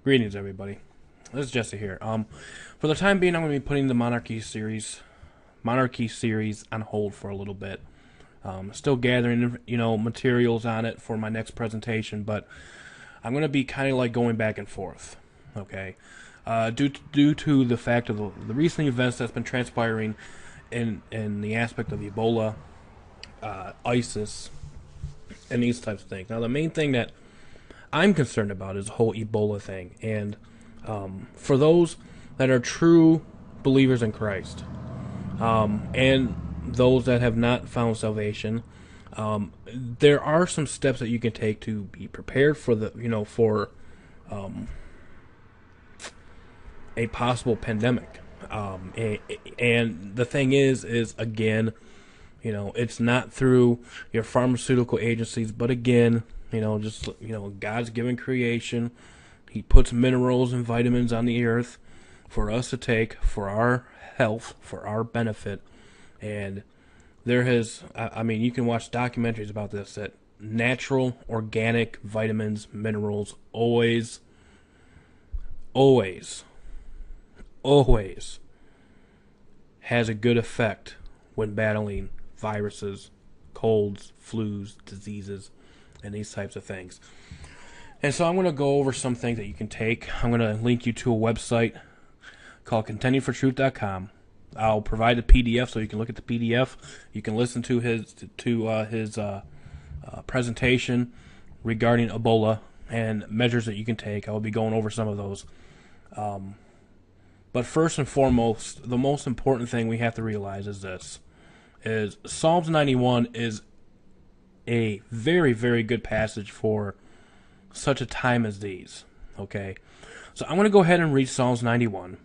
Greetings, everybody. This is Jesse here. For the time being, I'm going to be putting the monarchy series on hold for a little bit. Still gathering, materials on it for my next presentation, but I'm going to be kind of like going back and forth. Okay, due to the fact of the recent events that's been transpiring in the aspect of Ebola, ISIS, and these types of things. Now, the main thing that I'm concerned about is the whole Ebola thing, and for those that are true believers in Christ, and those that have not found salvation, there are some steps that you can take to be prepared for a possible pandemic. And the thing is again, it's not through your pharmaceutical agencies, but again, God's given creation. He puts minerals and vitamins on the earth for us to take for our health, for our benefit. And you can watch documentaries about this, that natural, organic vitamins, minerals always has a good effect when battling viruses, colds, flus, diseases, and these types of things. And so I'm going to go over some things that you can take. I'm going to link you to a website called contendingfortruth.com. I'll provide a PDF so you can look at the PDF. You can listen to his presentation regarding Ebola and measures that you can take. I will be going over some of those. But first and foremost, the most important thing we have to realize is this: is Psalms 91 is a very, very good passage for such a time as these. Okay, so I'm going to go ahead and read Psalms 91,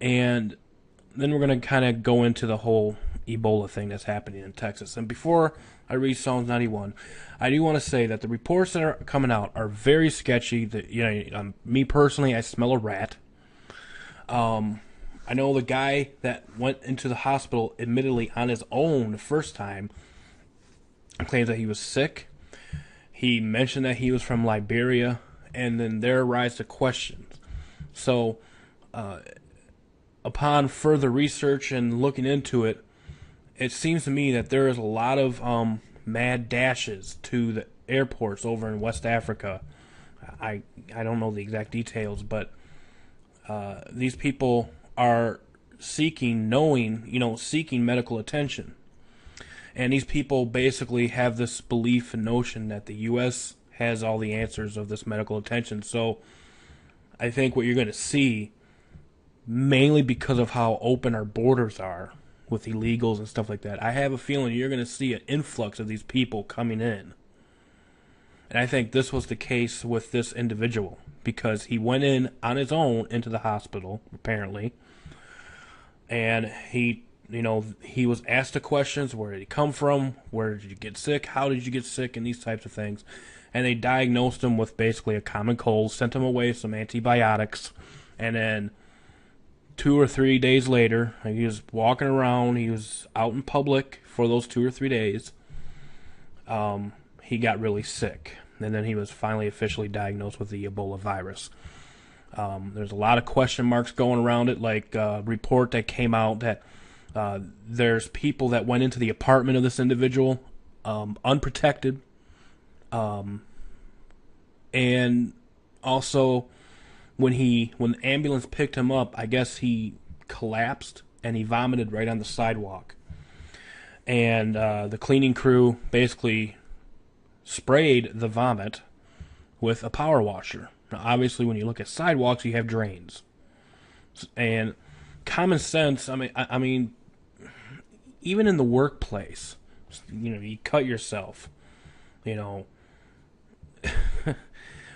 and then we're going to kind of go into the whole Ebola thing that's happening in Texas. And before I read Psalms 91, I do want to say that the reports that are coming out are very sketchy. That me personally, I smell a rat. I know the guy that went into the hospital, admittedly on his own the first time, claims that he was sick. He mentioned that he was from Liberia, and then there arise the questions. So, upon further research and looking into it, it seems to me that there is a lot of mad dashes to the airports over in West Africa. I don't know the exact details, but these people are seeking medical attention. And these people basically have this belief and notion that the U.S. has all the answers of this medical attention. So I think what you're going to see, mainly because of how open our borders are with illegals and stuff like that, I have a feeling you're going to see an influx of these people coming in. And I think this was the case with this individual, because he went in on his own into the hospital, apparently, and he was asked the questions: where did he come from? Where did you get sick? How did you get sick? And these types of things. And they diagnosed him with basically a common cold, sent him away some antibiotics, and then 2 or 3 days later, he was walking around, he was out in public for those 2 or 3 days, he got really sick. And then he was finally officially diagnosed with the Ebola virus. There's a lot of question marks going around it, like a report that came out that there's people that went into the apartment of this individual unprotected, and also when the ambulance picked him up, I guess he collapsed and he vomited right on the sidewalk, and the cleaning crew basically sprayed the vomit with a power washer. Now, obviously, when you look at sidewalks, you have drains, and common sense. I mean, even in the workplace, you cut yourself.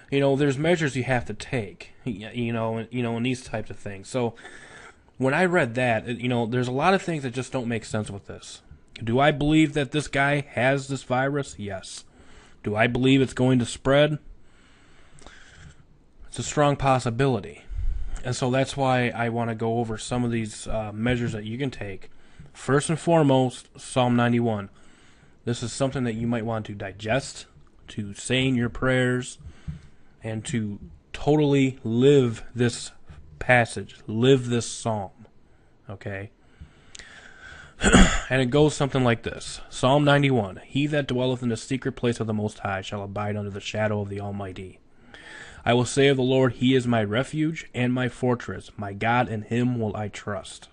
There's measures you have to take. And these types of things. So when I read that, there's a lot of things that just don't make sense with this. Do I believe that this guy has this virus? Yes. Do I believe it's going to spread? It's a strong possibility. And so that's why I want to go over some of these measures that you can take. First and foremost, Psalm 91. This is something that you might want to digest, to say in your prayers, and to totally live this passage, live this psalm. Okay? And it goes something like this. Psalm 91. He that dwelleth in the secret place of the Most High shall abide under the shadow of the Almighty. I will say of the Lord, He is my refuge and my fortress. My God, in Him will I trust.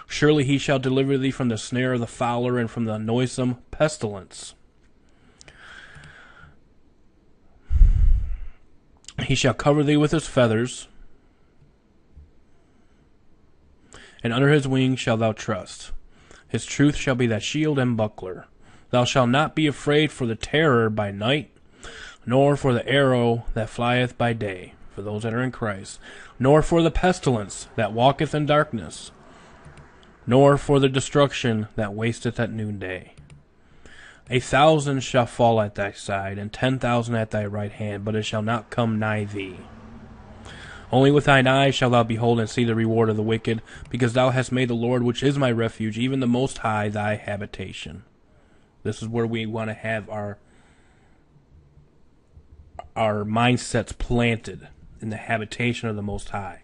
Surely He shall deliver thee from the snare of the fowler and from the noisome pestilence. He shall cover thee with His feathers, and under His wings shalt thou trust. His truth shall be thy shield and buckler. Thou shalt not be afraid for the terror by night, nor for the arrow that flieth by day, for those that are in Christ, nor for the pestilence that walketh in darkness, nor for the destruction that wasteth at noonday. 1,000 shall fall at thy side, and 10,000 at thy right hand, but it shall not come nigh thee. Only with thine eyes shalt thou behold and see the reward of the wicked, because thou hast made the Lord, which is my refuge, even the Most High, thy habitation. This is where we want to have our mindsets planted, in the habitation of the Most High.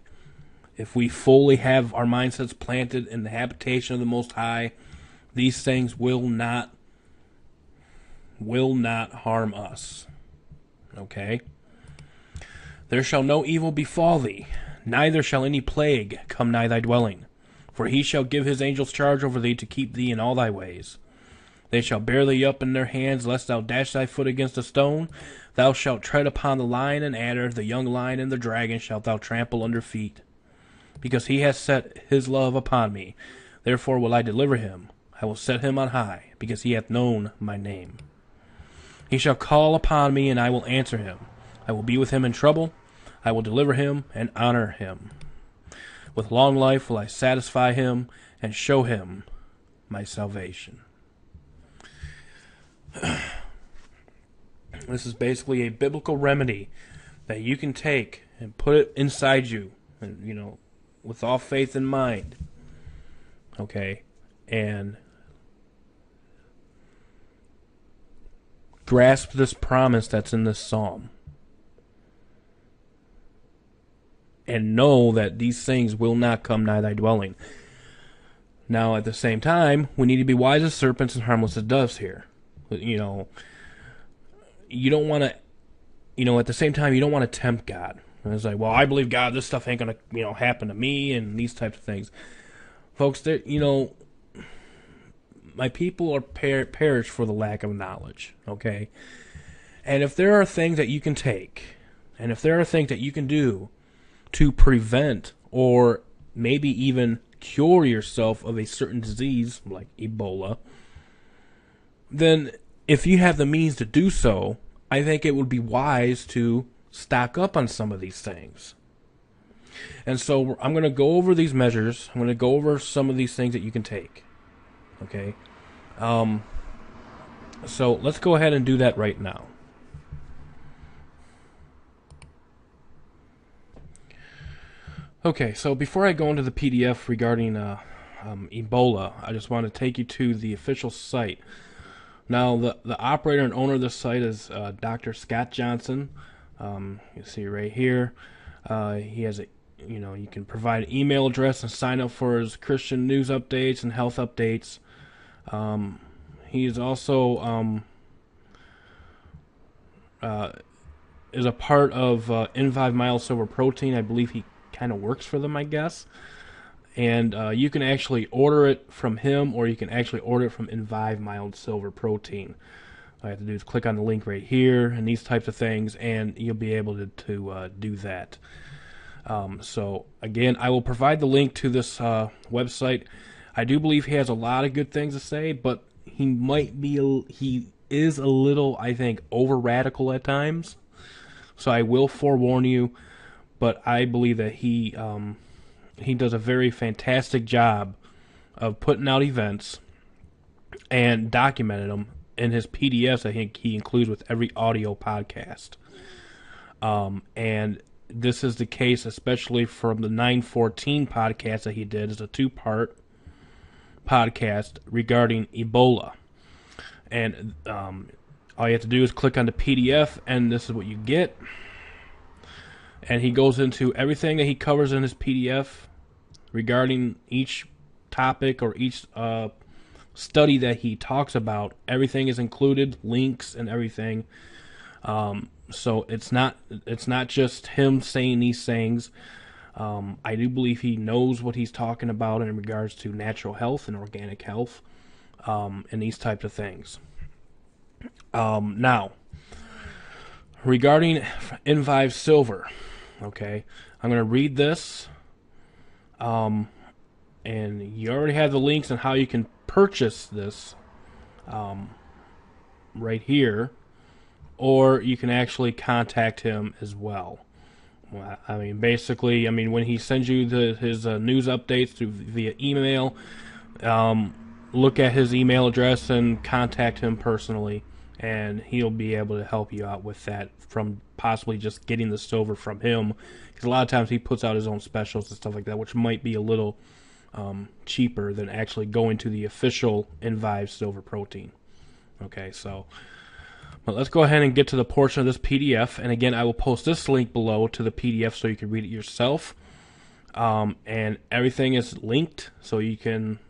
If we fully have our mindsets planted in the habitation of the Most High, these things will not harm us. Okay? There shall no evil befall thee, neither shall any plague come nigh thy dwelling. For He shall give His angels charge over thee to keep thee in all thy ways. They shall bear thee up in their hands, lest thou dash thy foot against a stone. Thou shalt tread upon the lion and adder, the young lion and the dragon shalt thou trample under feet. Because He hath set His love upon me, therefore will I deliver him. I will set him on high, because he hath known my name. He shall call upon me, and I will answer him. I will be with him in trouble. I will deliver him and honor him. With long life will I satisfy him and show him my salvation. This is basically a biblical remedy that you can take and put it inside you, and, with all faith in mind. Okay? And grasp this promise that's in this psalm. And know that these things will not come nigh thy dwelling. Now, at the same time, we need to be wise as serpents and harmless as doves here. You don't want to, at the same time, you don't want to tempt God. And it's like, well, I believe God, this stuff ain't going to, happen to me, and these types of things. Folks, my people are perish for the lack of knowledge, okay? And if there are things that you can take, and if there are things that you can do to prevent or maybe even cure yourself of a certain disease like Ebola, then if you have the means to do so, I think it would be wise to stock up on some of these things. And so I'm going to go over these measures. I'm going to go over some of these things that you can take. Okay? So let's go ahead and do that right now. Okay, so before I go into the PDF regarding Ebola, I just want to take you to the official site. Now, the operator and owner of this site is Dr. Scott Johnson. You see right here. He has you can provide an email address and sign up for his Christian news updates and health updates. He is also is a part of N5 Mild Silver Protein. I believe he kind of works for them, I guess. And you can actually order it from him, or you can actually order it from N5 Mild Silver Protein. All you have to do is click on the link right here and these types of things, and you'll be able to do that. So again, I will provide the link to this website. I do believe he has a lot of good things to say, but he is a little, I think, over radical at times. So I will forewarn you, but I believe that he does a very fantastic job of putting out events and documenting them in his PDFs. I think he includes with every audio podcast. And this is the case, especially from the 914 podcast that he did. It's a 2-part podcast regarding Ebola. And all you have to do is click on the PDF, and this is what you get. And he goes into everything that he covers in his PDF regarding each topic or each study that he talks about. Everything is included, links and everything. So it's not just him saying these things. I do believe he knows what he's talking about in regards to natural health and organic health, and these types of things. Now, regarding Invive Silver, okay, I'm going to read this, and you already have the links on how you can purchase this right here, or you can actually contact him as well. I mean, basically, when he sends you his news updates via email, look at his email address and contact him personally, and he'll be able to help you out with that, from possibly just getting the silver from him, because a lot of times he puts out his own specials and stuff like that, which might be a little cheaper than actually going to the official Invive Silver Protein. Okay, so... But let's go ahead and get to the portion of this PDF. And again, I will post this link below to the PDF so you can read it yourself. And everything is linked so you can,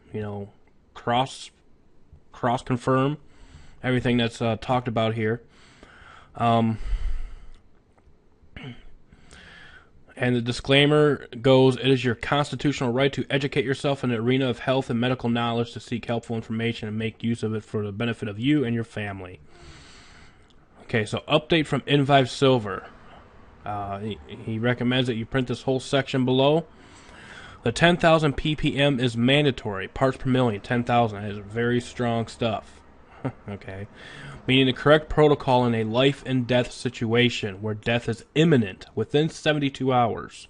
cross confirm everything that's talked about here. And the disclaimer goes, it is your constitutional right to educate yourself in the arena of health and medical knowledge, to seek helpful information and make use of it for the benefit of you and your family. Okay, so update from Invive Silver. He recommends that you print this whole section below. The 10,000 ppm is mandatory. Parts per million, 10,000. That is very strong stuff. Okay. Meaning the correct protocol in a life and death situation where death is imminent within 72 hours.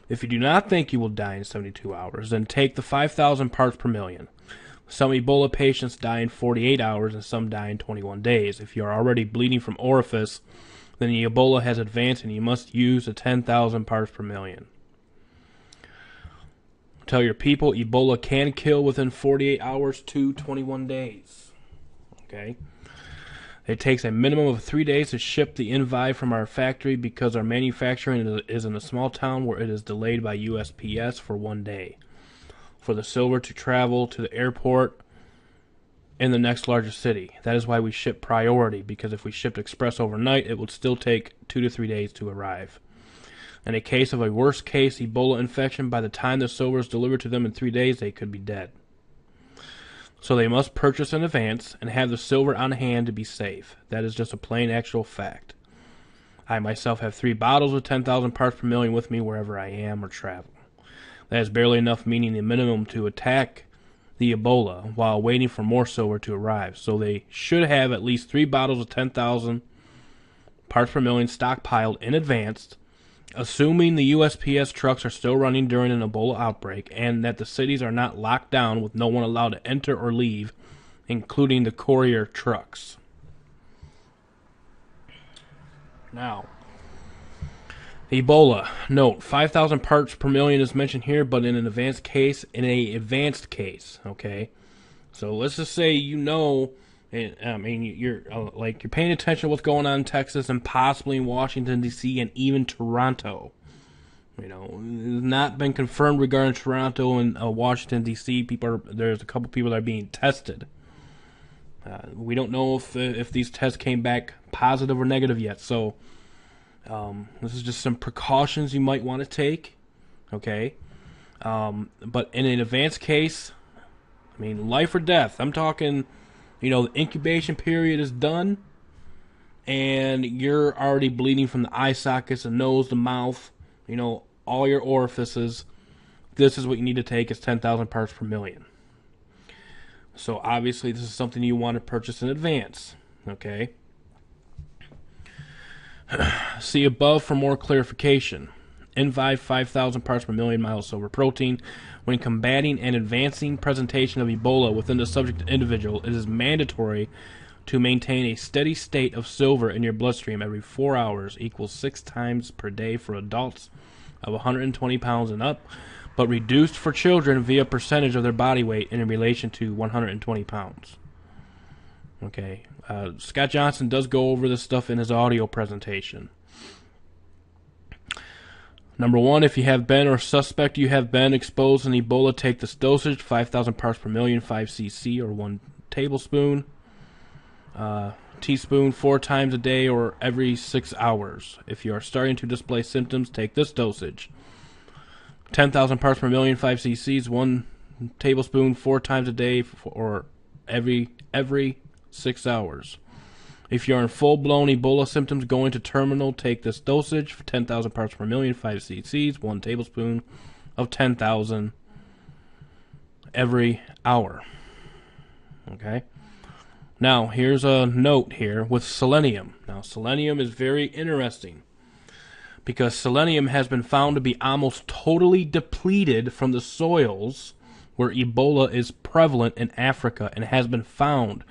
If you do not think you will die in 72 hours, then take the 5,000 parts per million. Some Ebola patients die in 48 hours and some die in 21 days. If you are already bleeding from orifice, then the Ebola has advanced and you must use the 10,000 parts per million. Tell your people Ebola can kill within 48 hours to 21 days. Okay. It takes a minimum of 3 days to ship the Invive from our factory because our manufacturing is in a small town where it is delayed by USPS for 1 day. For the silver to travel to the airport in the next largest city. That is why we ship priority, because if we shipped express overnight, it would still take 2 to 3 days to arrive. In a case of a worst case Ebola infection, by the time the silver is delivered to them in 3 days, they could be dead. So they must purchase in advance and have the silver on hand to be safe. That is just a plain actual fact. I myself have 3 bottles of 10,000 parts per million with me wherever I am or travel. That is barely enough, meaning the minimum to attack the Ebola while waiting for more silver to arrive. So they should have at least 3 bottles of 10,000 parts per million stockpiled in advance, assuming the USPS trucks are still running during an Ebola outbreak and that the cities are not locked down with no one allowed to enter or leave, including the courier trucks. Now, Ebola. Note, 5,000 parts per million is mentioned here, but in an advanced case, okay? So let's just say you're paying attention to what's going on in Texas and possibly in Washington, D.C., and even Toronto. It's not been confirmed regarding Toronto and Washington, D.C. There's a couple people that are being tested. We don't know if these tests came back positive or negative yet, so this is just some precautions you might want to take, okay? But in an advanced case, life or death. I'm talking, the incubation period is done, and you're already bleeding from the eye sockets, the nose, the mouth, all your orifices. This is what you need to take, is 10,000 parts per million. So obviously this is something you want to purchase in advance, okay? See above for more clarification. Invive 5,000 parts per million mild silver protein. When combating and advancing presentation of Ebola within the subject individual, it is mandatory to maintain a steady state of silver in your bloodstream every 4 hours, equals 6 times per day for adults of 120 pounds and up, but reduced for children via percentage of their body weight in relation to 120 pounds. Okay. Scott Johnson does go over this stuff in his audio presentation. Number 1, if you have been or suspect you have been exposed in Ebola, take this dosage, 5,000 parts per million, 5 cc or 1 tablespoon, teaspoon 4 times a day or every 6 hours. If you are starting to display symptoms, take this dosage, 10,000 parts per million, 5 cc's, 1 tablespoon 4 times a day or every 6 hours. If you are in full-blown Ebola symptoms going to terminal, take this dosage, 10,000 parts per million, 5 cc's, 1 tablespoon of 10,000 every hour. Okay? Now, here's a note here with selenium. Now, selenium is very interesting because selenium has been found to be almost totally depleted from the soils where Ebola is prevalent in Africa and has been found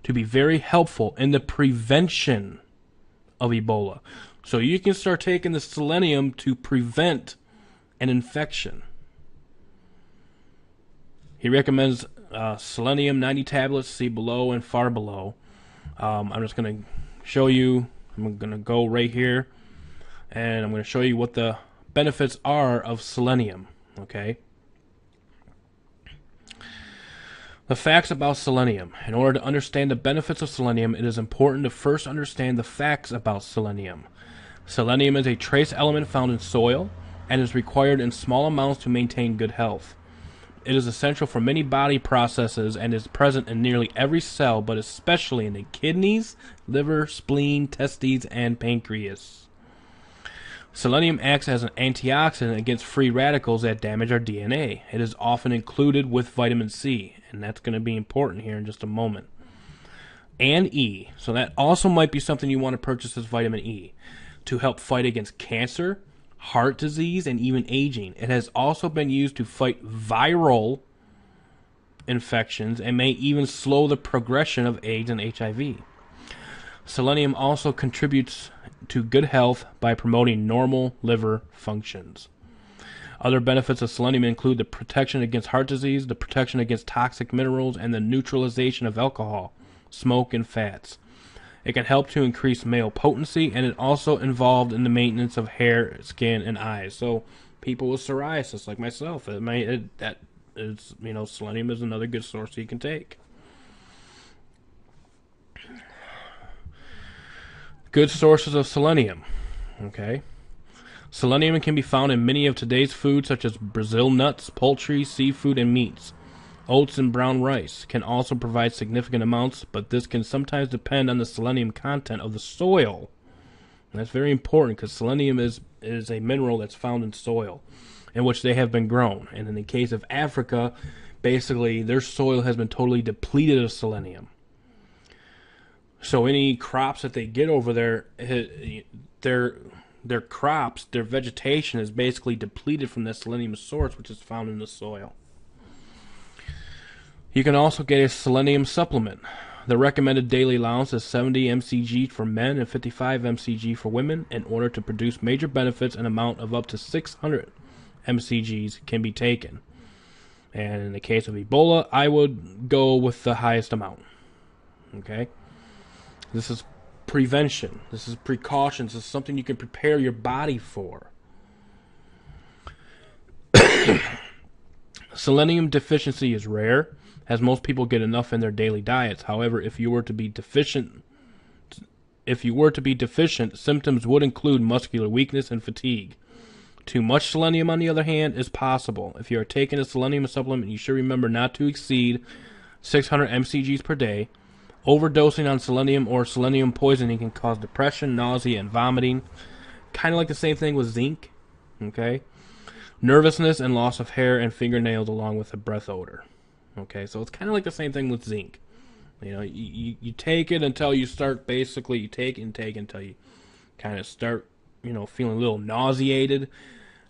to be very helpful in the prevention of Ebola. So you can start taking the selenium to prevent an infection. He recommends selenium 90 tablets, see below and far below. I'm just going to show you, I'm going to go right here, and I'm going to show you what the benefits are of selenium, okay? The facts about selenium. In order to understand the benefits of selenium, it is important to first understand the facts about selenium. Selenium is a trace element found in soil and is required in small amounts to maintain good health. It is essential for many body processes and is present in nearly every cell, but especially in the kidneys, liver, spleen, testes, and pancreas. Selenium acts as an antioxidant against free radicals that damage our DNA. It is often included with vitamin C, and that's going to be important here in just a moment. And E. So that also might be something you want to purchase as vitamin E to help fight against cancer, heart disease, and even aging. It has also been used to fight viral infections and may even slow the progression of AIDS and HIV. Selenium also contributes to good health by promoting normal liver functions. Other benefits of selenium include the protection against heart disease, the protection against toxic minerals, and the neutralization of alcohol, smoke, and fats. It can help to increase male potency, and it also involved in the maintenance of hair, skin, and eyes. So people with psoriasis, like myself, selenium is another good source you can take. Good sources of selenium. Okay. Selenium can be found in many of today's foods such as Brazil nuts, poultry, seafood, and meats. Oats and brown rice can also provide significant amounts, but this can sometimes depend on the selenium content of the soil. And that's very important because selenium is a mineral that's found in soil in which they have been grown. And in the case of Africa, basically their soil has been totally depleted of selenium. So any crops that they get over there, their crops, their vegetation is basically depleted from the selenium source, which is found in the soil. You can also get a selenium supplement. The recommended daily allowance is 70 mcg for men and 55 mcg for women. In order to produce major benefits, an amount of up to 600 mcgs can be taken. And in the case of Ebola, I would go with the highest amount. Okay? This is prevention. This is precautions. This is something you can prepare your body for. Selenium deficiency is rare, as most people get enough in their daily diets. However, if you were to be deficient, symptoms would include muscular weakness and fatigue. Too much selenium, on the other hand, is possible. If you are taking a selenium supplement, you should remember not to exceed 600 mcgs per day. Overdosing on selenium or selenium poisoning can cause depression, nausea, and vomiting. Kind of like the same thing with zinc. Okay? Nervousness and loss of hair and fingernails along with a breath odor. Okay, so it's kind of like the same thing with zinc. You know, you take it until you start, basically, you take until you kind of start, feeling a little nauseated.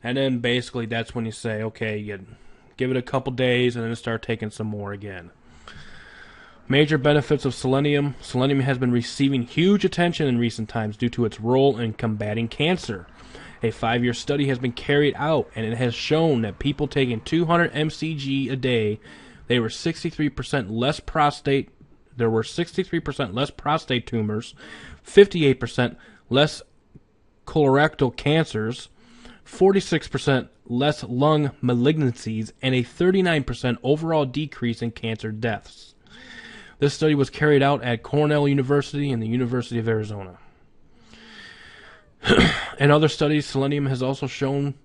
And then basically that's when you say, okay, you give it a couple days and then start taking some more again. Major benefits of selenium. Selenium has been receiving huge attention in recent times due to its role in combating cancer. A 5-year study has been carried out, and it has shown that people taking 200 mcg a day, there were 63% less prostate tumors, 58% less colorectal cancers, 46% less lung malignancies, and a 39% overall decrease in cancer deaths. This study was carried out at Cornell University and the University of Arizona. In other studies, selenium has also shown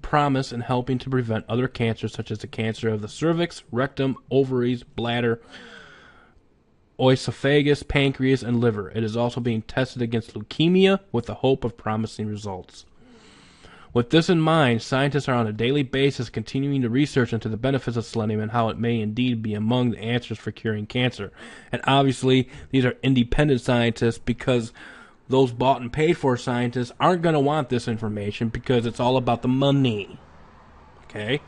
promise in helping to prevent other cancers such as the cancer of the cervix, rectum, ovaries, bladder, oesophagus, pancreas, and liver. It is also being tested against leukemia with the hope of promising results. With this in mind, scientists are on a daily basis continuing to research into the benefits of selenium and how it may indeed be among the answers for curing cancer. And obviously, these are independent scientists, because those bought and paid for scientists aren't going to want this information because it's all about the money. Okay?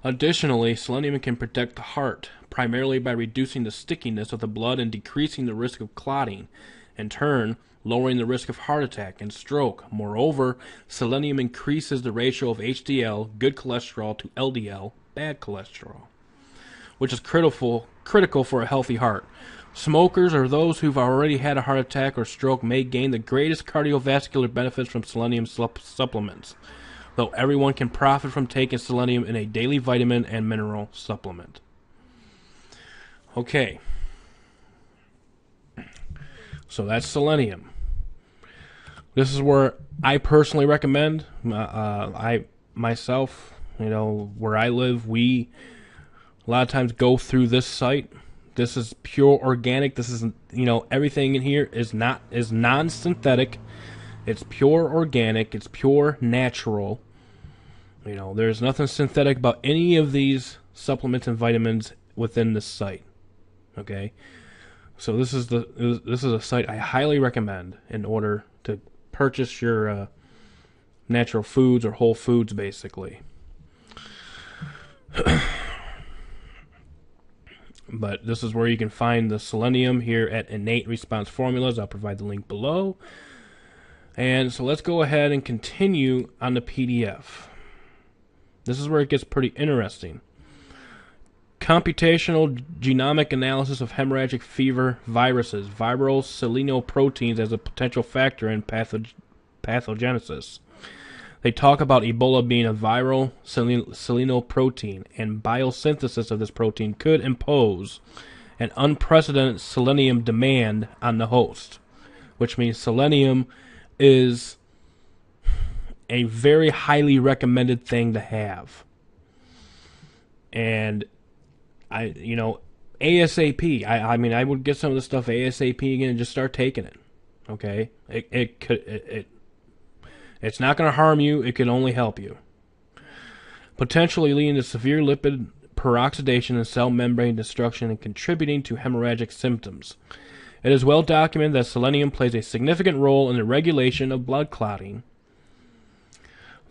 Additionally, selenium can protect the heart, primarily by reducing the stickiness of the blood and decreasing the risk of clotting, in turn, lowering the risk of heart attack and stroke. Moreover, selenium increases the ratio of HDL, good cholesterol, to LDL, bad cholesterol, which is critical for a healthy heart. Smokers or those who've already had a heart attack or stroke may gain the greatest cardiovascular benefits from selenium supplements, though everyone can profit from taking selenium in a daily vitamin and mineral supplement. Okay. So that's selenium. This is where I personally recommend. I myself, where I live, we a lot of times go through this site. This is pure organic. This is, everything in here is non-synthetic. It's pure organic. It's pure natural. There's nothing synthetic about any of these supplements and vitamins within this site. Okay, so this is a site I highly recommend in order to purchase your natural foods or whole foods, basically. But this is where you can find the selenium here at Innate Response Formulas. I'll provide the link below. And so let's go ahead and continue on the PDF. This is where it gets pretty interesting. Computational genomic analysis of hemorrhagic fever viruses, viral selenoproteins as a potential factor in pathogenesis. They talk about Ebola being a viral selenoprotein, and biosynthesis of this protein could impose an unprecedented selenium demand on the host, which means selenium is a very highly recommended thing to have. And ASAP. I would get some of this stuff ASAP again and just start taking it. Okay, it's not going to harm you. It can only help you. Potentially leading to severe lipid peroxidation and cell membrane destruction and contributing to hemorrhagic symptoms. It is well documented that selenium plays a significant role in the regulation of blood clotting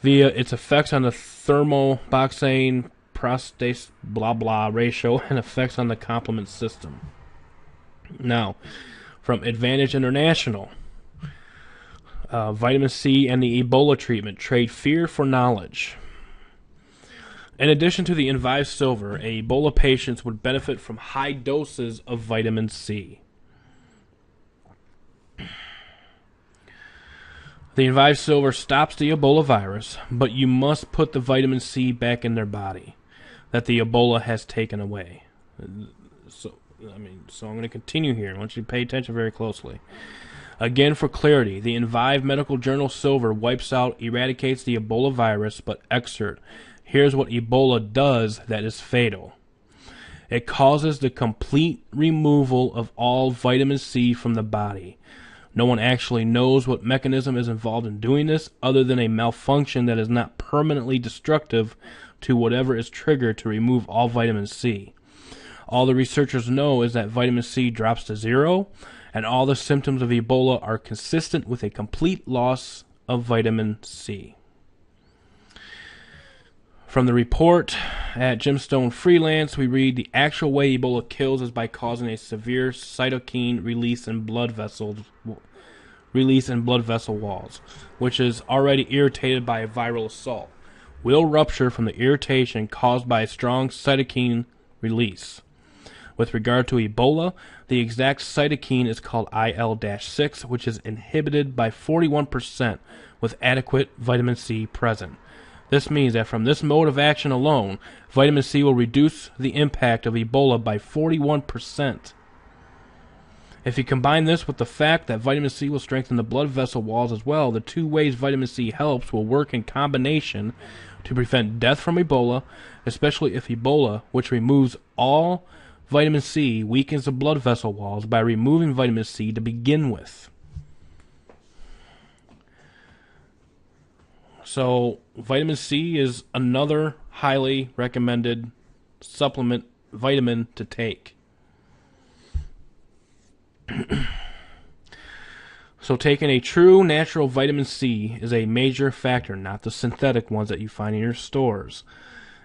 via its effects on the thermoboxane prostase blah blah ratio and effects on the complement system. Now, from Advantage International, vitamin C and the Ebola treatment trade fear for knowledge. In addition to the Invive Silver, Ebola patients would benefit from high doses of vitamin C. The Invive Silver stops the Ebola virus, but you must put the vitamin C back in their body that the Ebola has taken away. So I'm going to continue here. I want you to pay attention very closely. Again, for clarity, the Invive Medical Journal Silver wipes out, eradicates the Ebola virus, but excerpt. Here's what Ebola does that is fatal. It causes the complete removal of all vitamin C from the body. No one actually knows what mechanism is involved in doing this, other than a malfunction that is not permanently destructive to whatever is triggered to remove all vitamin C. All the researchers know is that vitamin C drops to zero, and all the symptoms of Ebola are consistent with a complete loss of vitamin C. From the report at Gemstone Freelance, we read, the actual way Ebola kills is by causing a severe cytokine release in blood vessel walls, which is already irritated by a viral assault, will rupture from the irritation caused by a strong cytokine release. With regard to Ebola, the exact cytokine is called IL-6, which is inhibited by 41% with adequate vitamin C present. This means that from this mode of action alone, vitamin C will reduce the impact of Ebola by 41%. If you combine this with the fact that vitamin C will strengthen the blood vessel walls as well, the two ways vitamin C helps will work in combination to prevent death from Ebola, especially if Ebola, which removes all vitamin C, weakens the blood vessel walls by removing vitamin C to begin with. So, vitamin C is another highly recommended supplement vitamin to take. So taking a true natural vitamin C is a major factor, not the synthetic ones that you find in your stores,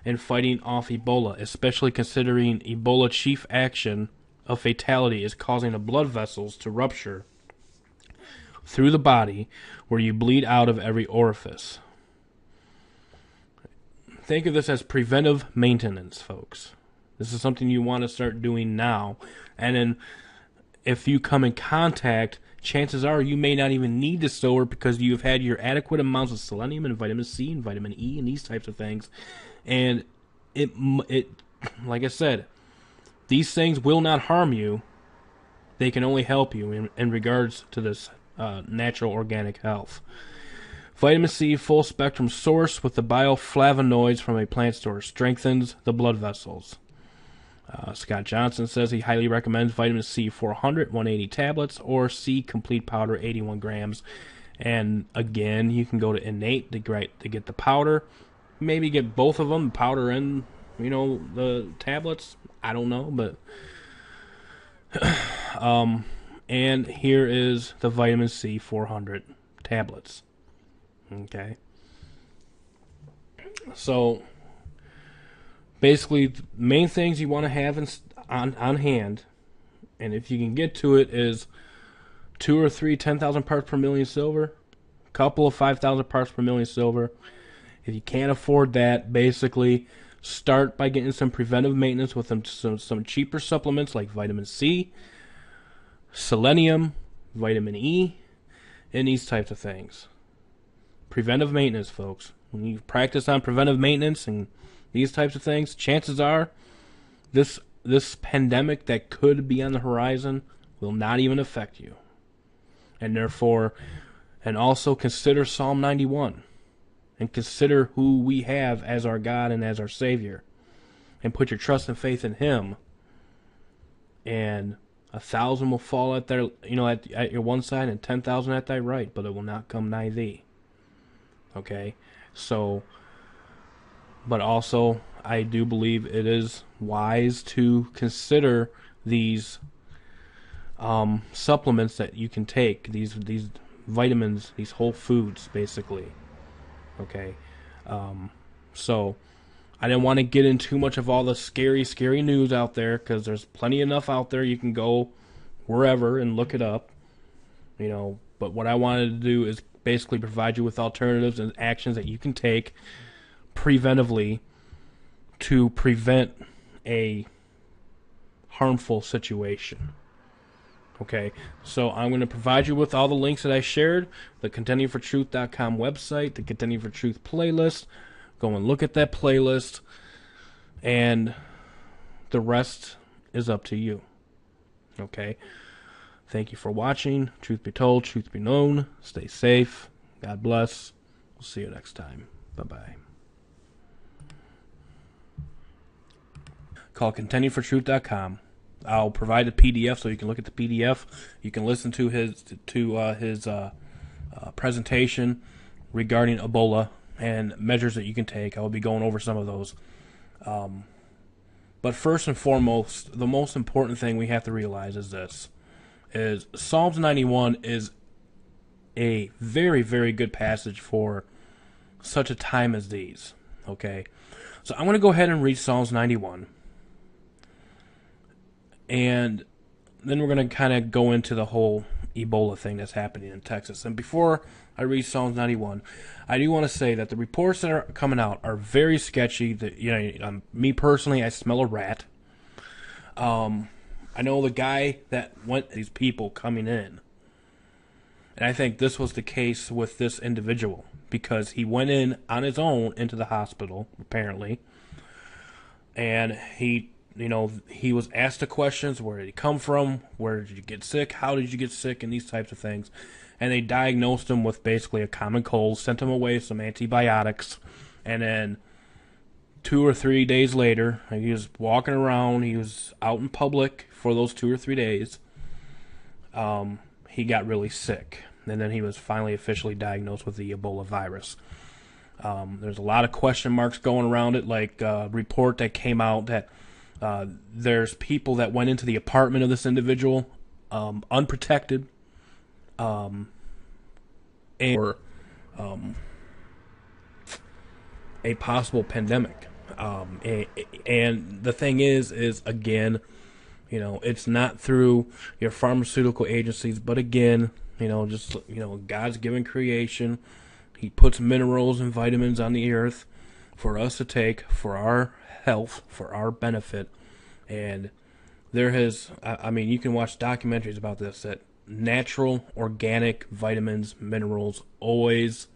in fighting off Ebola, especially considering Ebola chief action of fatality is causing the blood vessels to rupture through the body where you bleed out of every orifice. Think of this as preventive maintenance, folks. This is something you want to start doing now. And then if you come in contact, chances are you may not even need the sower because you've had your adequate amounts of selenium and vitamin C and vitamin E and these types of things. And it like I said, these things will not harm you. They can only help you in regards to this natural organic health. Vitamin C full spectrum source with the bioflavonoids from a plant source strengthens the blood vessels. Scott Johnson says he highly recommends vitamin C 400, 180 tablets, or C complete powder, 81 grams. And again, you can go to Innate to get the powder. Maybe get both of them, the powder and the tablets. I don't know, but and here is the vitamin C 400 tablets. Okay. So basically, the main things you want to have on hand, and if you can get to it, is 2 or 3 10,000 parts per million silver, a couple of 5,000 parts per million silver. If you can't afford that, basically start by getting some preventive maintenance with some cheaper supplements like vitamin C, selenium, vitamin E, and these types of things. Preventive maintenance, folks. When you practice on preventive maintenance and these types of things, chances are this pandemic that could be on the horizon will not even affect you. And therefore, and also consider Psalm 91 and consider who we have as our God and as our Savior, and put your trust and faith in Him. And 1,000 will fall at their, at your one side, and 10,000 at thy right, but it will not come nigh thee. Okay, so, but also I do believe it is wise to consider these supplements that you can take, these vitamins, these whole foods, basically. Okay, so I didn't want to get in too much of all the scary news out there, because there's plenty enough out there. You can go wherever and look it up, but what I wanted to do is basically provide you with alternatives and actions that you can take preventively to prevent a harmful situation. Okay, so I'm going to provide you with all the links that I shared, the contendingfortruth.com website, the Contending for Truth playlist. Go and look at that playlist, and the rest is up to you. Okay, thank you for watching. Truth be told, truth be known. Stay safe. God bless. We'll see you next time. Bye-bye. Call contendingfortruth.com. I'll provide a PDF so you can look at the PDF. You can listen to his presentation regarding Ebola and measures that you can take. I will be going over some of those. But first and foremost, the most important thing we have to realize is this: is Psalms 91 is a very, very good passage for such a time as these. Okay, so I'm going to go ahead and read Psalms 91. And then we're going to kind of go into the whole Ebola thing that's happening in Texas. And before I read Psalms 91, I do want to say that the reports that are coming out are very sketchy. That, me personally, I smell a rat. I know the guy that went these people coming in, and I think this was the case with this individual because he went in on his own into the hospital apparently, and he was asked the questions: where did he come from? Where did you get sick? How did you get sick? And these types of things. And they diagnosed him with basically a common cold, sent him away with some antibiotics, and then 2 or 3 days later, he was walking around, he was out in public for those 2 or 3 days, he got really sick. And then he was finally officially diagnosed with the Ebola virus. There's a lot of question marks going around it, like a report that came out that there's people that went into the apartment of this individual unprotected, or a possible pandemic. And the thing is again, it's not through your pharmaceutical agencies, but again, God's given creation. He puts minerals and vitamins on the earth for us to take for our health, for our benefit. And there has, you can watch documentaries about this, that natural, organic vitamins, minerals always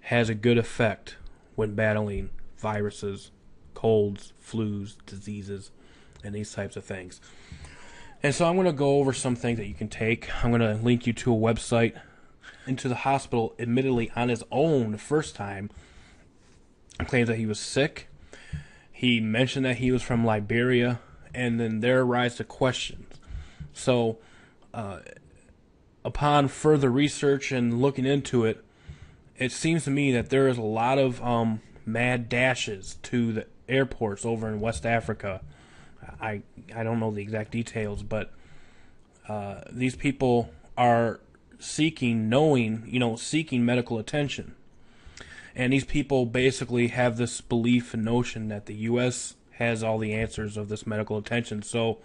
has a good effect when battling viruses, colds, flus, diseases, and these types of things. And so I'm going to go over some things that you can take. I'm going to link you to a website. Into the hospital, admittedly on his own the first time, claims that he was sick. He mentioned that he was from Liberia, and then there arise the questions. So, upon further research and looking into it, it seems to me that there is a lot of mad dashes to the airports over in West Africa. I don't know the exact details, but these people are seeking medical attention. And these people basically have this belief and notion that the U.S. has all the answers of this medical attention. So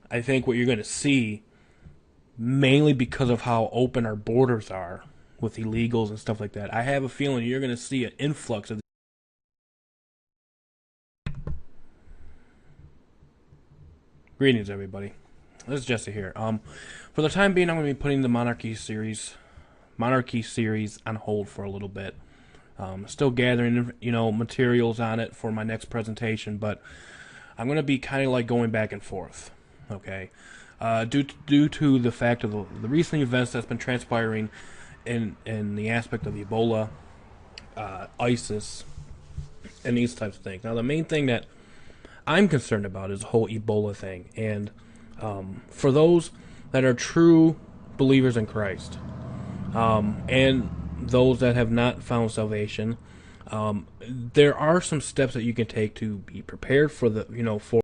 I think what you're going to see, mainly because of how open our borders are with illegals and stuff like that, I have a feeling you're going to see an influx of. Greetings, everybody. This is Jesse here. For the time being, I'm going to be putting the monarchy series on hold for a little bit. Still gathering, materials on it for my next presentation, but I'm going to be kind of like going back and forth. Okay, due to the fact of the recent events that's been transpiring in the aspect of Ebola, ISIS, and these types of things. Now, the main thing that I'm concerned about is the whole Ebola thing, and for those that are true believers in Christ, and those that have not found salvation, there are some steps that you can take to be prepared for